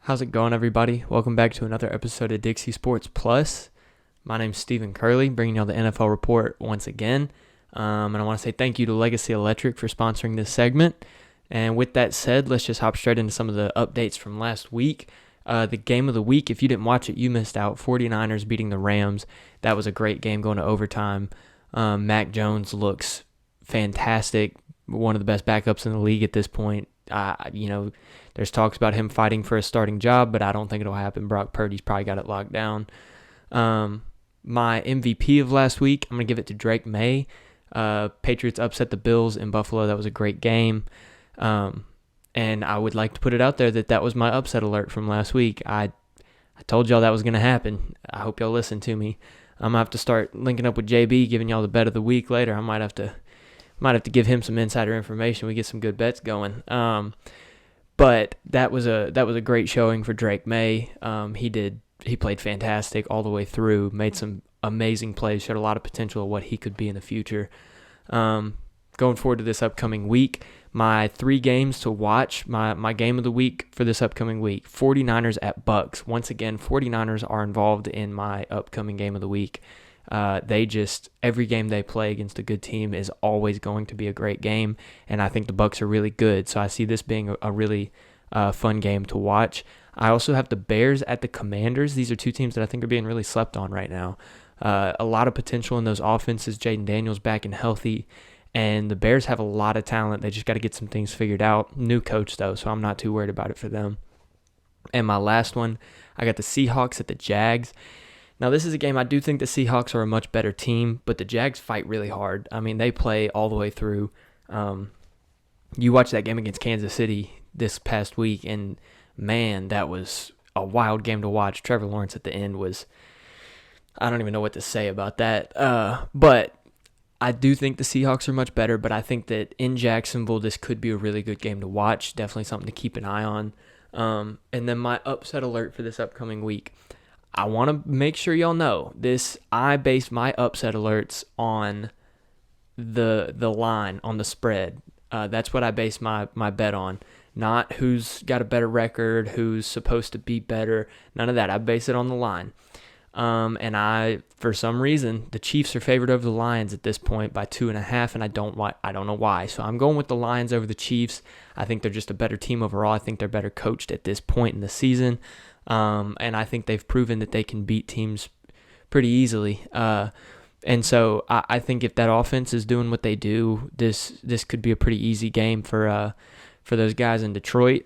How's it going, everybody? Welcome back to another episode of Dixie Sports Plus. My name's Stephen Curlee, bringing y'all the NFL report once again. And I want to say thank you to Legacy Electric for sponsoring this segment. And with that said, let's just hop straight into some of the updates from last week. The game of the week, if you didn't watch it, you missed out. 49ers beating the Rams. That was a great game going to overtime. Mac Jones looks fantastic, one of the best backups in the league at this point. There's talks about him fighting for a starting job, but I don't think it'll happen. Brock Purdy's probably got it locked down. My MVP of last week, I'm going to give it to Drake May. Patriots upset the Bills in Buffalo. That was a great game. And I would like to put it out there that was my upset alert from last week. I told y'all that was going to happen. I hope y'all listen to me. I'm going to have to start linking up with JB, giving y'all the bet of the week later. I might have to give him some insider information. We get some good bets going. But that was a great showing for Drake May. He played fantastic all the way through, made some amazing plays, showed a lot of potential of what he could be in the future. Going forward to this upcoming week, my 3 games to watch, my game of the week for this upcoming week, 49ers at Bucks. Once again, 49ers are involved in my upcoming game of the week. Every game they play against a good team is always going to be a great game, and I think the Bucks are really good, so I see this being a really fun game to watch. I also have the Bears at the Commanders. These are 2 teams that I think are being really slept on right now. A lot of potential in those offenses. Jaden Daniels back and healthy, and the Bears have a lot of talent. They just got to get some things figured out. New coach, though, so I'm not too worried about it for them. And my last one, I got the Seahawks at the Jags. Now, this is a game I do think the Seahawks are a much better team, but the Jags fight really hard. I mean, they play all the way through. You watch that game against Kansas City this past week, and, man, that was a wild game to watch. Trevor Lawrence at the end I don't even know what to say about that. But I do think the Seahawks are much better, but I think that in Jacksonville, this could be a really good game to watch. Definitely something to keep an eye on. And then my upset alert for this upcoming week. I want to make sure y'all know this. I base my upset alerts on the line, on the spread. That's what I base my bet on. Not who's got a better record, who's supposed to be better. None of that. I base it on the line. And for some reason, the Chiefs are favored over the Lions at this point by 2.5, and I don't know why. So I'm going with the Lions over the Chiefs. I think they're just a better team overall. I think they're better coached at this point in the season. And I think they've proven that they can beat teams pretty easily. And so I think if that offense is doing what they do, this could be a pretty easy game for those guys in Detroit.